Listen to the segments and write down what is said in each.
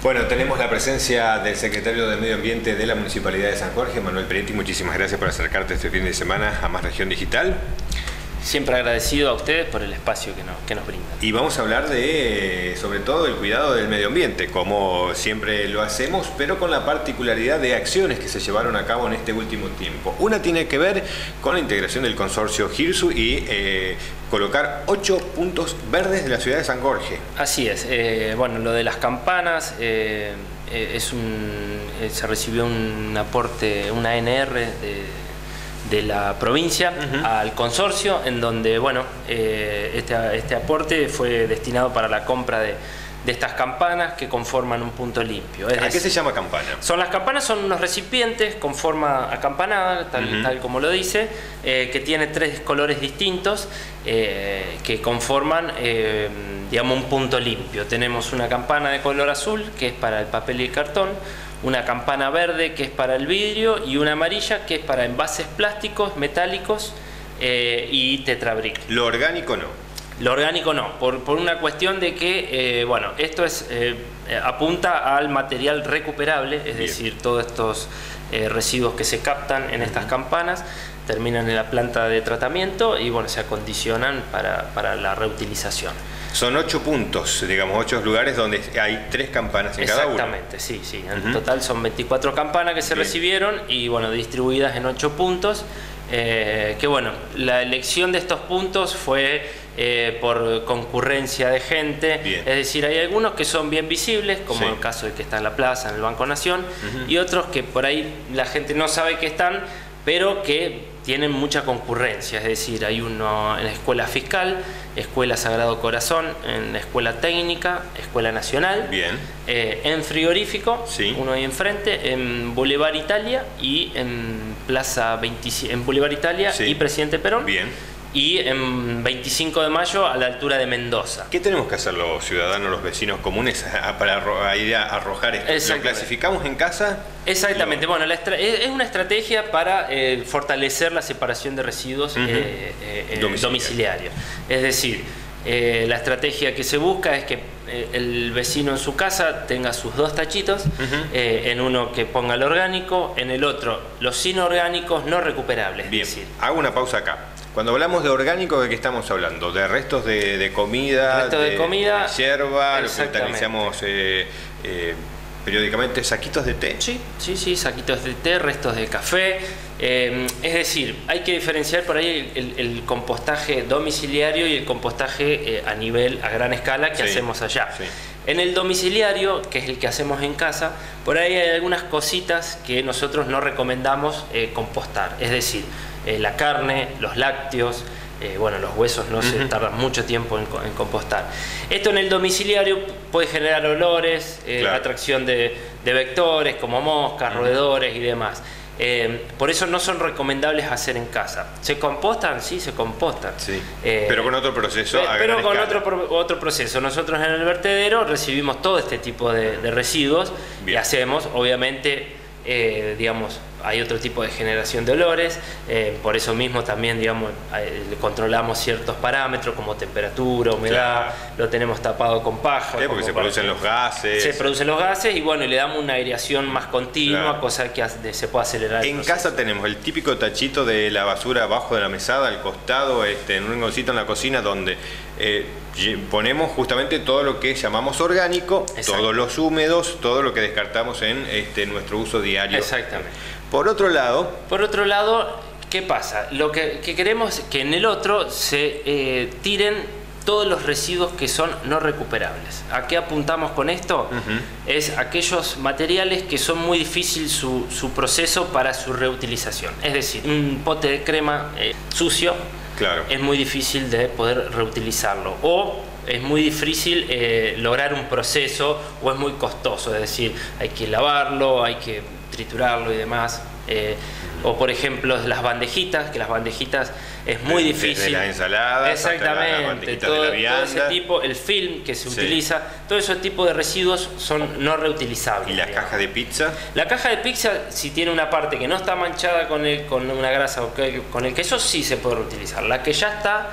Bueno, tenemos la presencia del secretario de Medio Ambiente de la Municipalidad de San Jorge, Manuel Peretti. Muchísimas gracias por acercarte este fin de semana a Más Región Digital. Siempre agradecido a ustedes por el espacio que nos brindan. Y vamos a hablar de, sobre todo, el cuidado del medio ambiente, como siempre lo hacemos, pero con la particularidad de acciones que se llevaron a cabo en este último tiempo. Una tiene que ver con la integración del consorcio GIRSU y colocar 8 puntos verdes de la ciudad de San Jorge. Así es. Bueno, lo de las campanas, se recibió un aporte, una ANR de la provincia al consorcio, en donde, bueno, este aporte fue destinado para la compra de estas campanas que conforman un punto limpio. ¿A qué se llama campana? Las campanas son unos recipientes con forma acampanada, tal como lo dice, que tiene 3 colores distintos que conforman, digamos, un punto limpio. Tenemos una campana de color azul, que es para el papel y el cartón, una campana verde, que es para el vidrio, y una amarilla, que es para envases plásticos, metálicos y tetrabric. ¿Lo orgánico no? Lo orgánico no, por una cuestión de que, bueno, esto apunta al material recuperable, es decir, todos estos residuos que se captan en estas campanas terminan en la planta de tratamiento y, bueno, se acondicionan para la reutilización. Son 8 puntos, digamos, 8 lugares donde hay 3 campanas en cada uno. Exactamente, sí. En total son 24 campanas que se recibieron y, bueno, distribuidas en 8 puntos. Que, bueno, la elección de estos puntos fue por concurrencia de gente. Es decir, hay algunos que son bien visibles, como el caso de que está en la plaza, en el Banco Nación, y otros que por ahí la gente no sabe que están, pero que tienen mucha concurrencia. Es decir, hay uno en la Escuela Fiscal, Escuela Sagrado Corazón, en la Escuela Técnica, Escuela Nacional, en Frigorífico, uno ahí enfrente, en Boulevard Italia y en Plaza 25, en Boulevard Italia y Presidente Perón. Y en 25 de mayo a la altura de Mendoza. ¿Qué tenemos que hacer los ciudadanos, los vecinos comunes para ir a arrojar esto? ¿Lo clasificamos en casa? Exactamente. Bueno, es una estrategia para fortalecer la separación de residuos domiciliarios. Es decir, la estrategia que se busca es que el vecino en su casa tenga sus 2 tachitos, en uno que ponga el orgánico, en el otro los inorgánicos no recuperables. Bien, hago una pausa acá. Cuando hablamos de orgánico, ¿de qué estamos hablando? ¿De restos de comida? De hierba, lo que utilizamos periódicamente, saquitos de té. Sí, saquitos de té, restos de café. Es decir, hay que diferenciar por ahí el compostaje domiciliario y el compostaje a gran escala que hacemos allá. En el domiciliario, que es el que hacemos en casa, por ahí hay algunas cositas que nosotros no recomendamos compostar. Es decir, la carne, los lácteos, bueno, los huesos no se tardan mucho tiempo en compostar. Esto en el domiciliario puede generar olores, atracción de vectores como moscas, roedores y demás. Por eso no son recomendables hacer en casa. ¿Se compostan? Sí, se compostan. Pero con otro proceso. Pero con otro proceso. Nosotros en el vertedero recibimos todo este tipo de residuos y hacemos, obviamente, digamos, hay otro tipo de generación de olores, por eso mismo también, digamos, controlamos ciertos parámetros como temperatura, humedad, lo tenemos tapado con paja. Porque se producen los gases. Se producen los gases y, bueno, le damos una aireación más continua, cosa que se puede acelerar. En casa tenemos el típico tachito de la basura abajo de la mesada, al costado, en un rinconcito en la cocina, donde ponemos justamente todo lo que llamamos orgánico, todos los húmedos, todo lo que descartamos en nuestro uso diario. Exactamente. Por otro lado, ¿qué pasa? Lo que queremos es que en el otro se tiren todos los residuos que son no recuperables. ¿A qué apuntamos con esto? Es aquellos materiales que son muy difíciles su proceso para su reutilización. Es decir, un pote de crema sucio, es muy difícil de poder reutilizarlo. O es muy difícil lograr un proceso, o es muy costoso. Es decir, hay que lavarlo, hay que triturarlo y demás. O por ejemplo las bandejitas, que las bandejitas es muy difícil. Desde la ensalada, exactamente, todo ese tipo, el film que se utiliza, todo ese tipo de residuos son no reutilizables. ¿Y la caja de pizza? La caja de pizza, si tiene una parte que no está manchada con una grasa o con el queso, sí se puede reutilizar. La que ya está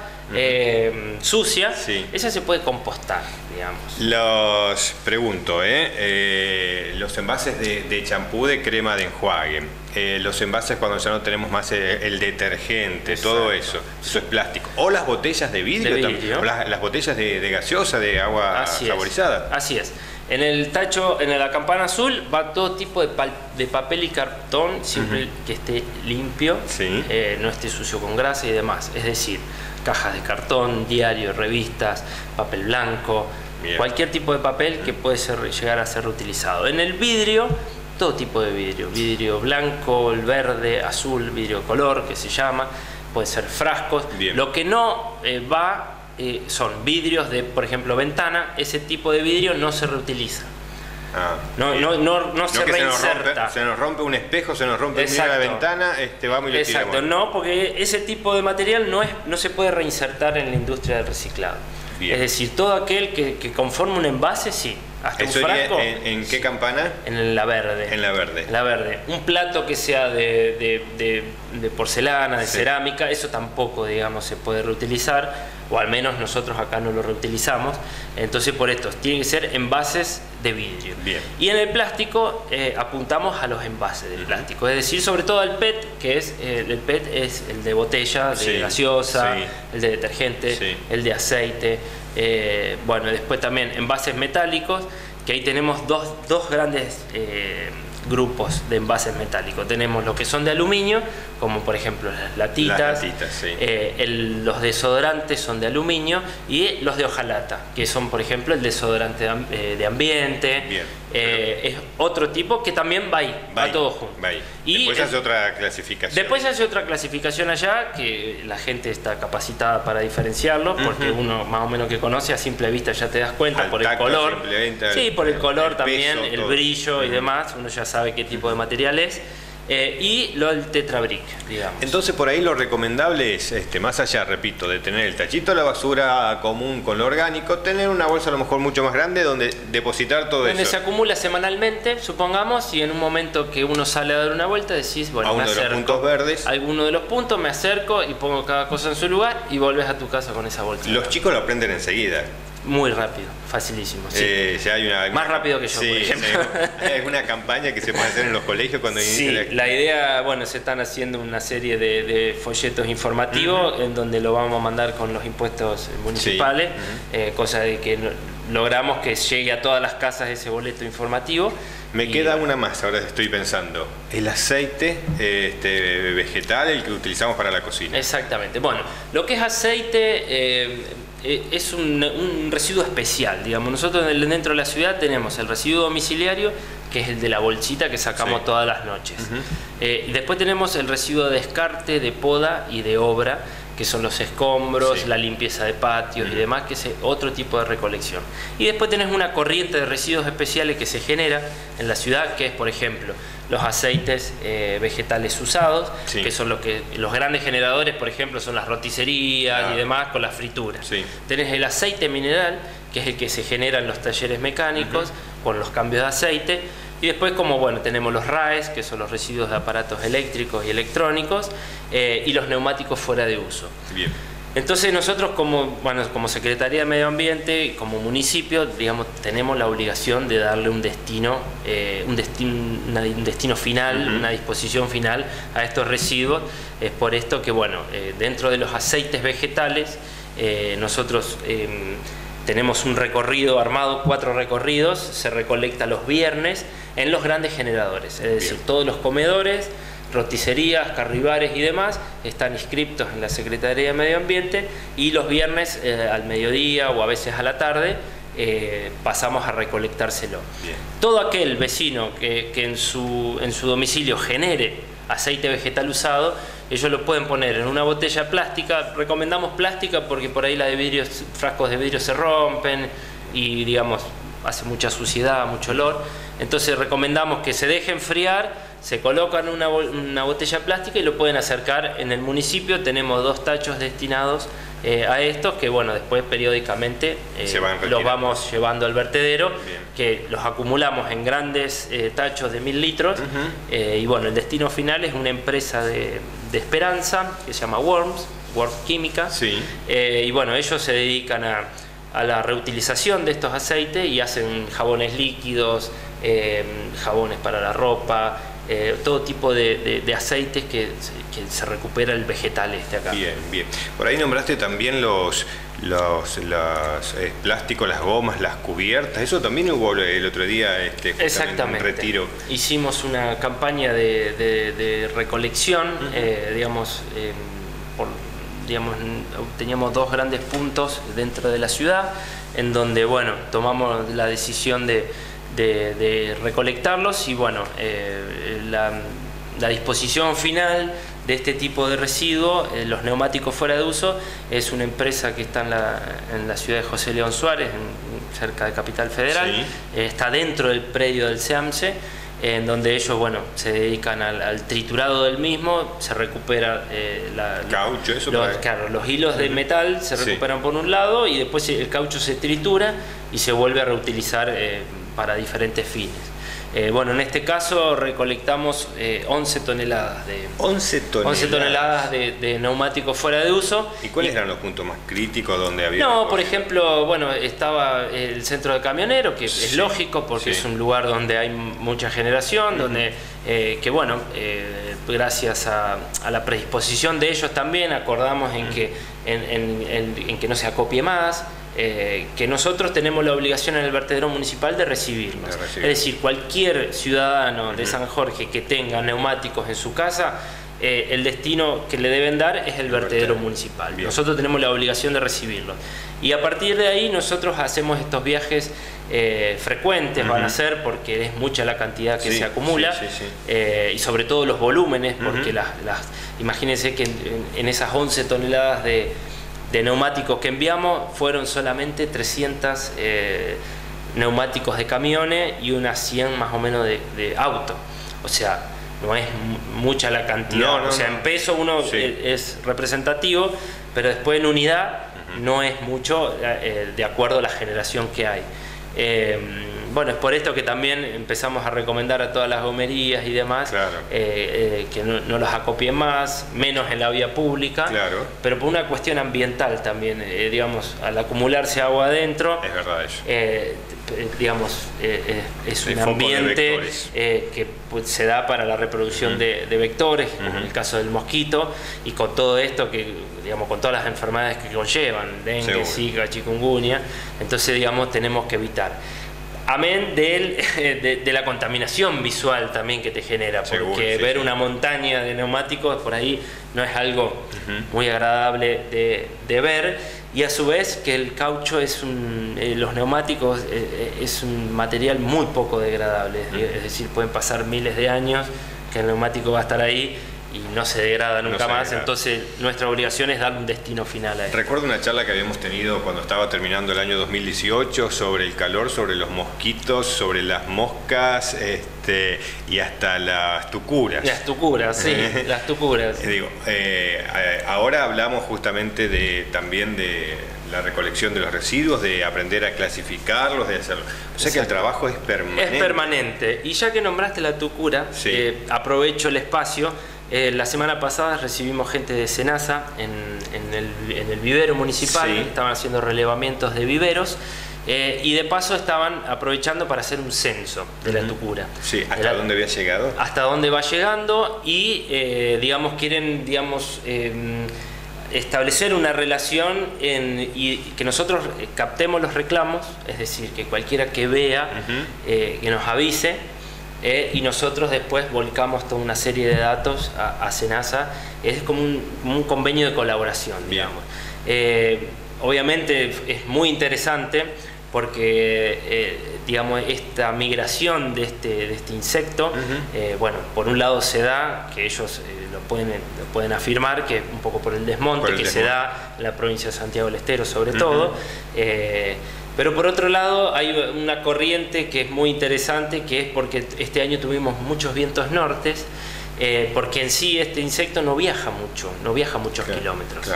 sucia, esa se puede compostar. digamos. Los pregunto, los envases de champú, de crema de enjuague, los envases cuando ya no tenemos más el detergente, exacto, todo eso es plástico. O las botellas de vidrio, o las botellas de gaseosa, de agua saborizada. Así es. En el tacho, en la campana azul, va todo tipo de papel y cartón, siempre que esté limpio, sí, no esté sucio con grasa y demás. Es decir, cajas de cartón, diarios, revistas, papel blanco, bien, cualquier tipo de papel que puede llegar a ser reutilizado. En el vidrio, todo tipo de vidrio. Vidrio blanco, el verde, azul, vidrio color, que se llama. Puede ser frascos. Bien. Lo que no va... son vidrios de, por ejemplo, ventana. Ese tipo de vidrio no se reutiliza. No se reinserta. Se nos rompe un espejo, se nos rompe la ventana, vamos y lo tiramos. Exacto, no, porque ese tipo de material no se puede reinsertar en la industria del reciclado. Bien. Es decir, todo aquel que conforma un envase, sí. Hasta ¿eso un frasco, en qué campana? En la verde. En la verde. La verde. Un plato que sea de porcelana, de cerámica, eso tampoco, digamos, se puede reutilizar, o al menos nosotros acá no lo reutilizamos. Entonces, por esto, tienen que ser envases de vidrio. Bien. Y en el plástico apuntamos a los envases de plástico, es decir, sobre todo al PET, que es el PET es el de botella, de gaseosa, el de detergente, el de aceite. Bueno, después también envases metálicos, que ahí tenemos dos grandes grupos de envases metálicos. Tenemos los que son de aluminio, como por ejemplo las latitas, los desodorantes son de aluminio, y los de hojalata, que son por ejemplo el desodorante de ambiente. Bien. Es otro tipo que también va ahí, va todo junto. Y después hace otra clasificación. Después hace otra clasificación allá, que la gente está capacitada para diferenciarlo, porque uno más o menos que conoce, a simple vista ya te das cuenta por el color. Sí, por el color también, el brillo y demás, uno ya sabe qué tipo de material es. Y el tetrabric, digamos. Entonces por ahí lo recomendable es, más allá, repito, de tener el tachito de la basura común con lo orgánico, tener una bolsa a lo mejor mucho más grande donde depositar todo eso. Donde se acumula semanalmente, supongamos, y en un momento que uno sale a dar una vuelta decís, bueno, a uno de los puntos verdes. A alguno de los puntos me acerco y pongo cada cosa en su lugar y volvés a tu casa con esa bolsa. Los chicos lo aprenden enseguida. Muy rápido, facilísimo. Sí. Ya hay más rápido que yo, por ejemplo. Es una campaña que se puede hacer en los colegios cuando inicia la idea, bueno, se están haciendo una serie de folletos informativos en donde lo vamos a mandar con los impuestos municipales, cosa de que logramos que llegue a todas las casas ese boleto informativo. Me queda una más, ahora estoy pensando. El aceite vegetal, el que utilizamos para la cocina. Exactamente. Bueno, lo que es aceite es un residuo especial, digamos. Nosotros dentro de la ciudad tenemos el residuo domiciliario, que es el de la bolsita que sacamos todas las noches. Después tenemos el residuo de descarte, de poda y de obra, que son los escombros, la limpieza de patios y demás, que es otro tipo de recolección. Y después tenés una corriente de residuos especiales que se genera en la ciudad, que es, por ejemplo, los aceites vegetales usados, que son los grandes generadores, por ejemplo, son las roticerías y demás, con las frituras. Tenés el aceite mineral, que es el que se genera en los talleres mecánicos, con los cambios de aceite. Y después, como bueno, tenemos los RAEs, que son los residuos de aparatos eléctricos y electrónicos, y los neumáticos fuera de uso. Bien. Entonces nosotros como Secretaría de Medio Ambiente y como municipio, digamos, tenemos la obligación de darle un destino final, una disposición final a estos residuos. Es por esto que, bueno, dentro de los aceites vegetales, nosotros tenemos un recorrido armado, 4 recorridos, se recolecta los viernes en los grandes generadores, es decir, todos los comedores, roticerías, carribares y demás están inscriptos en la Secretaría de Medio Ambiente, y los viernes al mediodía o a veces a la tarde pasamos a recolectárselo. Todo aquel vecino que en su domicilio genere aceite vegetal usado, ellos lo pueden poner en una botella plástica. Recomendamos plástica porque por ahí la de vidrio, frascos de vidrio se rompen y, digamos, hace mucha suciedad, mucho olor. Entonces recomendamos que se deje enfriar, se colocan una botella plástica y lo pueden acercar en el municipio. Tenemos 2 tachos destinados a estos, que bueno, después periódicamente los vamos llevando al vertedero, que los acumulamos en grandes tachos de 1000 litros. Y bueno, el destino final es una empresa de Esperanza que se llama Worms Química. Y bueno, ellos se dedican a a la reutilización de estos aceites y hacen jabones líquidos, jabones para la ropa, todo tipo de aceites que se recupera el vegetal acá. Bien, bien. Por ahí nombraste también los plásticos, las gomas, las cubiertas. Eso también hubo el otro día, exactamente, un retiro. Hicimos una campaña de recolección, digamos, teníamos 2 grandes puntos dentro de la ciudad, en donde, bueno, tomamos la decisión de recolectarlos y, bueno, la disposición final de este tipo de residuos, los neumáticos fuera de uso, es una empresa que está en la ciudad de José León Suárez, cerca de Capital Federal. Sí. Está dentro del predio del SEAMSE, en donde ellos, bueno, se dedican al triturado del mismo, se recupera caucho, eso los hilos de metal se recuperan por un lado y después el caucho se tritura y se vuelve a reutilizar para diferentes fines. Bueno, en este caso recolectamos 11 toneladas de 11 toneladas de neumáticos fuera de uso. ¿Y cuáles eran los puntos más críticos donde había? No, por ejemplo, bueno, estaba el centro de camioneros, que es lógico porque es un lugar donde hay mucha generación, donde que bueno, gracias a la predisposición de ellos también acordamos en que no se acopie más. Que nosotros tenemos la obligación en el vertedero municipal de recibirlos. Es decir, cualquier ciudadano de San Jorge que tenga neumáticos en su casa, el destino que le deben dar es el vertedero municipal. Bien. Nosotros tenemos la obligación de recibirlos. Y a partir de ahí nosotros hacemos estos viajes frecuentes, van a ser, porque es mucha la cantidad que se acumula, y sobre todo los volúmenes, porque imagínense que en esas 11 toneladas de neumáticos que enviamos fueron solamente 300 neumáticos de camiones y unas 100 más o menos de autos. O sea, no es mucha la cantidad. En peso uno es representativo, pero después en unidad no es mucho de acuerdo a la generación que hay. Bueno, es por esto que también empezamos a recomendar a todas las gomerías y demás que no las acopien más, menos en la vía pública, pero por una cuestión ambiental también, digamos, al acumularse agua adentro, es verdad eso. Digamos, es un ambiente que se da para la reproducción de vectores, como en el caso del mosquito, y con todo esto que, digamos, con todas las enfermedades que conllevan, dengue, zika, chikungunya, entonces, digamos, tenemos que evitar. Amén de la contaminación visual también que te genera, porque ver una montaña de neumáticos por ahí no es algo muy agradable de ver, y a su vez que el caucho los neumáticos es un material muy poco degradable, es decir, pueden pasar miles de años que el neumático va a estar ahí y no se degrada nunca más, entonces nuestra obligación es dar un destino final a él. Recuerdo una charla que habíamos tenido cuando estaba terminando el año 2018 sobre el calor, sobre los mosquitos, sobre las moscas y hasta las tucuras. Las tucuras, sí, las tucuras. Digo, ahora hablamos justamente también de la recolección de los residuos, de aprender a clasificarlos, de hacerlo. O sea que el trabajo es permanente. Es permanente. Y ya que nombraste la tucura, aprovecho el espacio. La semana pasada recibimos gente de Senasa en el vivero municipal, estaban haciendo relevamientos de viveros y de paso estaban aprovechando para hacer un censo de la tucura. Sí, ¿hasta dónde había llegado? Hasta dónde va llegando y digamos, quieren establecer una relación y que nosotros captemos los reclamos, es decir, que cualquiera que vea, que nos avise. Y nosotros después volcamos toda una serie de datos a Senasa. Es como un convenio de colaboración, digamos. Obviamente es muy interesante porque digamos, esta migración de este insecto, bueno, por un lado se da, que ellos lo pueden afirmar, que un poco por el desmonte se da en la provincia de Santiago del Estero sobre todo, pero por otro lado hay una corriente que es muy interesante, que es porque este año tuvimos muchos vientos nortes, porque en sí este insecto no viaja muchos kilómetros.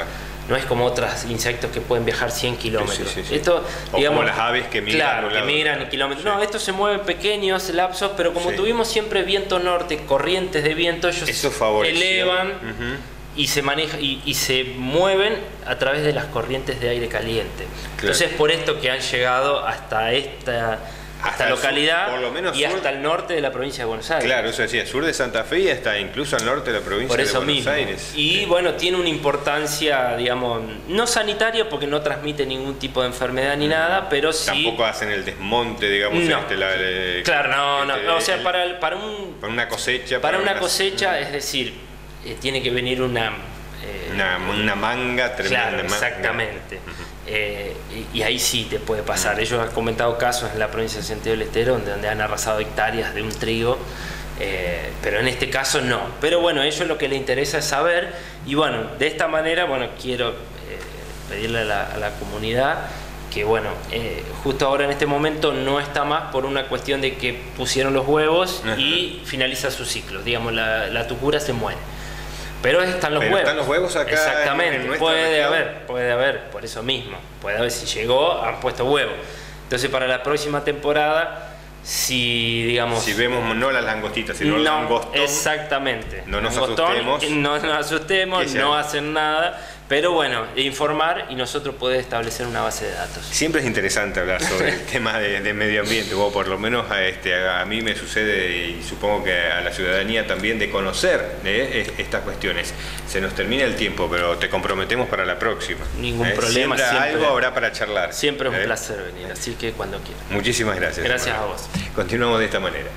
No es como otros insectos que pueden viajar 100 kilómetros. Esto, digamos, como las aves que migran. Claro, que migran kilómetros. No, esto se mueve en pequeños lapsos, pero como tuvimos siempre viento norte, corrientes de viento, ellos elevan y se maneja y se mueven a través de las corrientes de aire caliente. Claro. Entonces por esto que han llegado hasta esta localidad sur, por lo menos y hasta el norte de la provincia de Buenos Aires. Claro, eso decía, sur de Santa Fe y hasta incluso al norte de la provincia de Buenos Aires. Y bueno, tiene una importancia, digamos, no sanitaria porque no transmite ningún tipo de enfermedad ni nada, pero sí... Tampoco hacen el desmonte, digamos, no. Claro, no. O sea, para una cosecha. Para una cosecha, es decir, tiene que venir una manga tremenda. Claro, exactamente. Y ahí sí te puede pasar. Ellos han comentado casos en la provincia de Santiago del Estero donde han arrasado hectáreas de un trigo, pero en este caso no. Pero bueno, ellos lo que les interesa es saber, y bueno, de esta manera, bueno, quiero pedirle a la comunidad que bueno, justo ahora en este momento no está más por una cuestión de que pusieron los huevos y finaliza su ciclo. Digamos, la tucura se muere. Pero están los huevos. Están los huevos acá. Exactamente, en puede haber, por eso mismo. Puede haber, si llegó, han puesto huevos. Entonces para la próxima temporada, si vemos no las langostitas, sino el langostón. Exactamente. No nos asustemos. No nos asustemos, no hacen nada. Pero bueno, informar y nosotros poder establecer una base de datos. Siempre es interesante hablar sobre el tema de medio ambiente, o por lo menos a mí me sucede, y supongo que a la ciudadanía también, de conocer estas cuestiones. Se nos termina el tiempo, pero te comprometemos para la próxima. Ningún problema. Siempre algo habrá para charlar. Siempre es un placer venir, así que cuando quieras. Muchísimas gracias. Gracias a vos. Continuamos de esta manera.